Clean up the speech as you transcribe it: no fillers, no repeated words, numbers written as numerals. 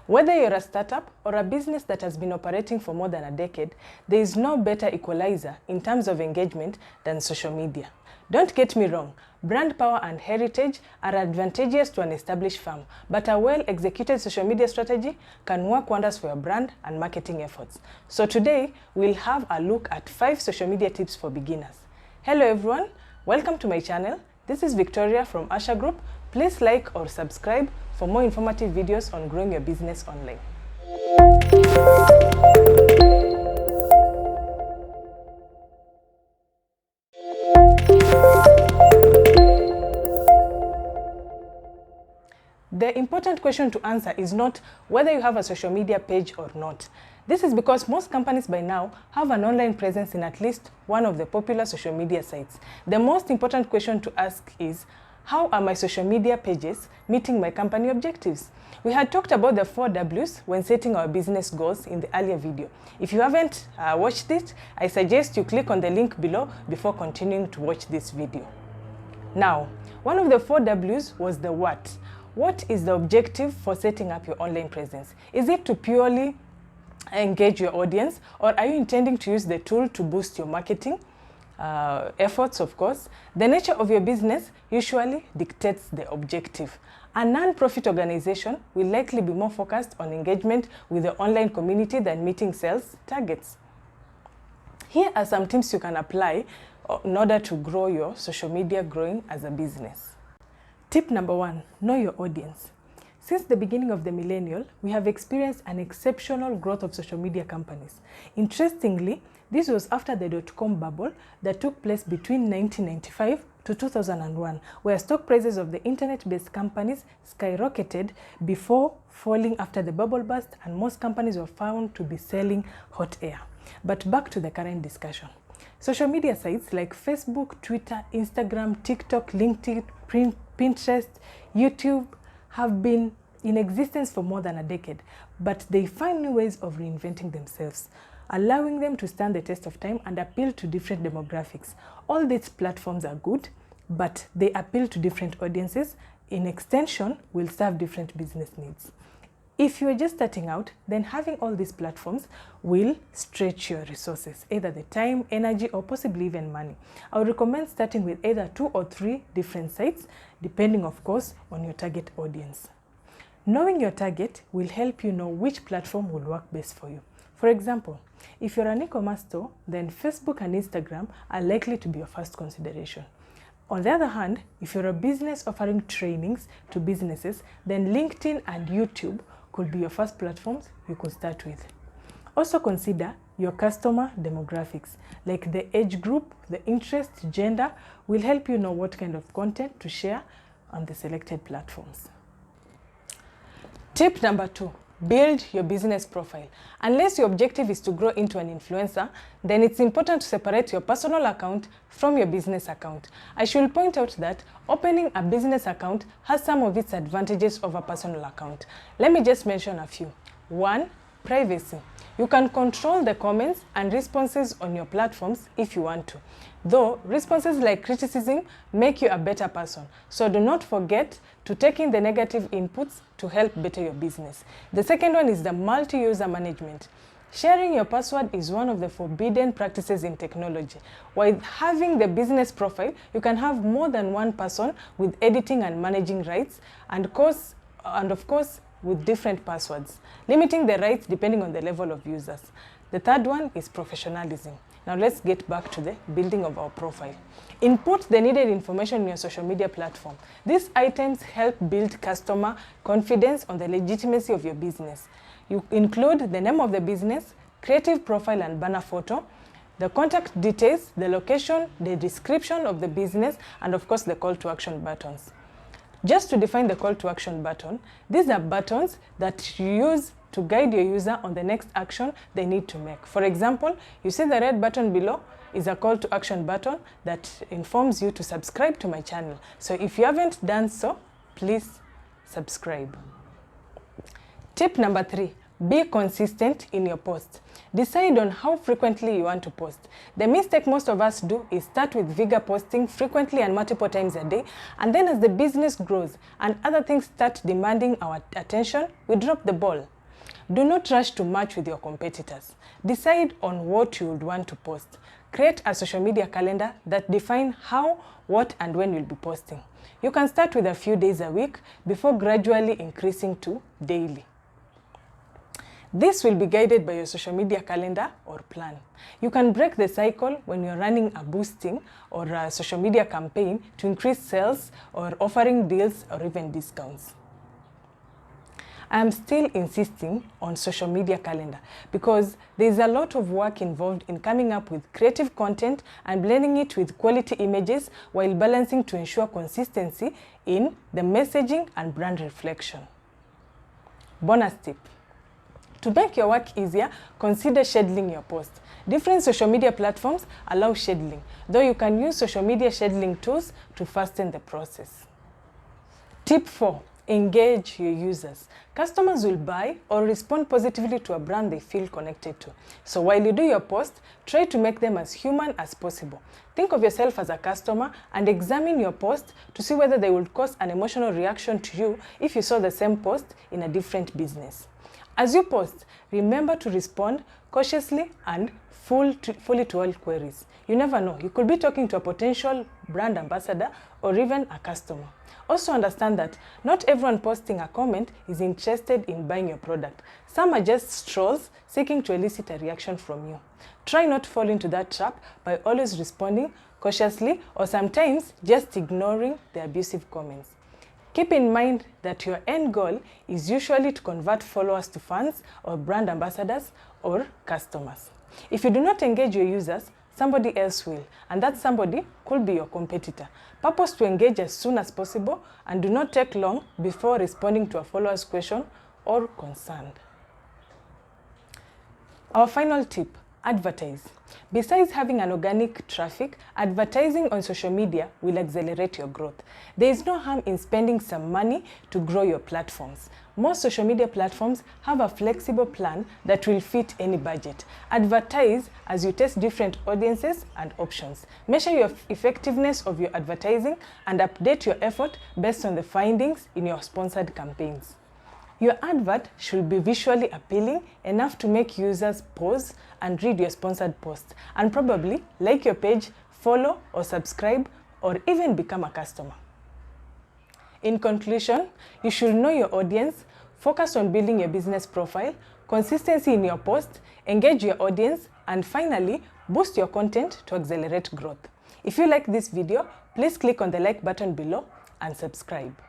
Whether you're a startup or a business that has been operating for more than a decade, there is no better equalizer in terms of engagement than social media. Don't get me wrong, brand power and heritage are advantageous to an established firm, but a well-executed social media strategy can work wonders for your brand and marketing efforts. So today, we'll have a look at 5 social media tips for beginners. Hello everyone, welcome to my channel. This is Victoria from Asha Group. Please like or subscribe for more informative videos on growing your business online. The important question to answer is not whether you have a social media page or not. This is because most companies by now have an online presence in at least one of the popular social media sites. The most important question to ask is, how are my social media pages meeting my company objectives? We had talked about the 4 W's when setting our business goals in the earlier video. If you haven't watched it, I suggest you click on the link below before continuing to watch this video. Now, one of the 4 W's was the what. What is the objective for setting up your online presence? Is it to purely engage your audience, or are you intending to use the tool to boost your marketing efforts, of course? The nature of your business usually dictates the objective. A non-profit organization will likely be more focused on engagement with the online community than meeting sales targets. Here are some tips you can apply in order to grow your social media growing as a business. Tip number 1, know your audience. Since the beginning of the millennial, we have experienced an exceptional growth of social media companies. Interestingly, this was after the dot-com bubble that took place between 1995 to 2001, where stock prices of the internet-based companies skyrocketed before falling after the bubble burst, and most companies were found to be selling hot air. But back to the current discussion. Social media sites like Facebook, Twitter, Instagram, TikTok, LinkedIn, Pinterest, YouTube have been in existence for more than a decade, but they find new ways of reinventing themselves, allowing them to stand the test of time and appeal to different demographics. All these platforms are good, but they appeal to different audiences. In extension, will serve different business needs. If you are just starting out, then having all these platforms will stretch your resources, either the time, energy, or possibly even money. I would recommend starting with either 2 or 3 different sites, depending, of course, on your target audience. Knowing your target will help you know which platform will work best for you. For example, if you're an e-commerce store, then Facebook and Instagram are likely to be your first consideration. On the other hand, if you're a business offering trainings to businesses, then LinkedIn and YouTube could be your first platforms you could start with. Also consider your customer demographics, like the age group, the interest, gender, will help you know what kind of content to share on the selected platforms. Tip number 2, build your business profile. Unless your objective is to grow into an influencer, then it's important to separate your personal account from your business account. I should point out that opening a business account has some of its advantages over a personal account. Let me just mention a few. 1, privacy. You can control the comments and responses on your platforms if you want to. Though responses like criticism make you a better person, so do not forget to take in the negative inputs to help better your business. The second one is the multi-user management. Sharing your password is one of the forbidden practices in technology. While having the business profile, you can have more than one person with editing and managing rights, and of course with different passwords, limiting the rights depending on the level of users. The third one is professionalism. Now let's get back to the building of our profile. Input the needed information in your social media platform. These items help build customer confidence on the legitimacy of your business. You include the name of the business, creative profile and banner photo, the contact details, the location, the description of the business, and of course the call to action buttons. Just to define the call to action button, these are buttons that you use to guide your user on the next action they need to make. For example, you see the red button below is a call to action button that informs you to subscribe to my channel. So if you haven't done so, please subscribe. Tip number 3, be consistent in your posts. Decide on how frequently you want to post. The mistake most of us do is start with vigor posting frequently and multiple times a day, and then as the business grows and other things start demanding our attention, we drop the ball. Do not rush to match with your competitors. Decide on what you would want to post. Create a social media calendar that defines how, what, and when you'll be posting. You can start with a few days a week before gradually increasing to daily. This will be guided by your social media calendar or plan. You can break the cycle when you're running a boosting or a social media campaign to increase sales or offering deals or even discounts. I am still insisting on social media calendar because there is a lot of work involved in coming up with creative content and blending it with quality images while balancing to ensure consistency in the messaging and brand reflection. Bonus tip. To make your work easier, consider scheduling your posts. Different social media platforms allow scheduling, though you can use social media scheduling tools to fasten the process. Tip 4. Engage your users. Customers will buy or respond positively to a brand they feel connected to. So while you do your post, try to make them as human as possible. Think of yourself as a customer and examine your post to see whether they would cause an emotional reaction to you if you saw the same post in a different business. As you post, remember to respond cautiously and fully to all queries. You never know, you could be talking to a potential brand ambassador or even a customer. Also understand that not everyone posting a comment is interested in buying your product. Some are just trolls seeking to elicit a reaction from you. Try not to fall into that trap by always responding cautiously or sometimes just ignoring the abusive comments. Keep in mind that your end goal is usually to convert followers to fans or brand ambassadors or customers. If you do not engage your users, somebody else will, and that somebody could be your competitor. Purpose to engage as soon as possible and do not take long before responding to a follower's question or concern. Our final tip. Advertise. Besides having an organic traffic, advertising on social media will accelerate your growth. There is no harm in spending some money to grow your platforms. Most social media platforms have a flexible plan that will fit any budget. Advertise as you test different audiences and options. Measure your effectiveness of your advertising and update your effort based on the findings in your sponsored campaigns. Your advert should be visually appealing enough to make users pause and read your sponsored post, and probably like your page, follow or subscribe, or even become a customer. In conclusion, you should know your audience, focus on building your business profile, consistency in your post, engage your audience, and finally, boost your content to accelerate growth. If you like this video, please click on the like button below and subscribe.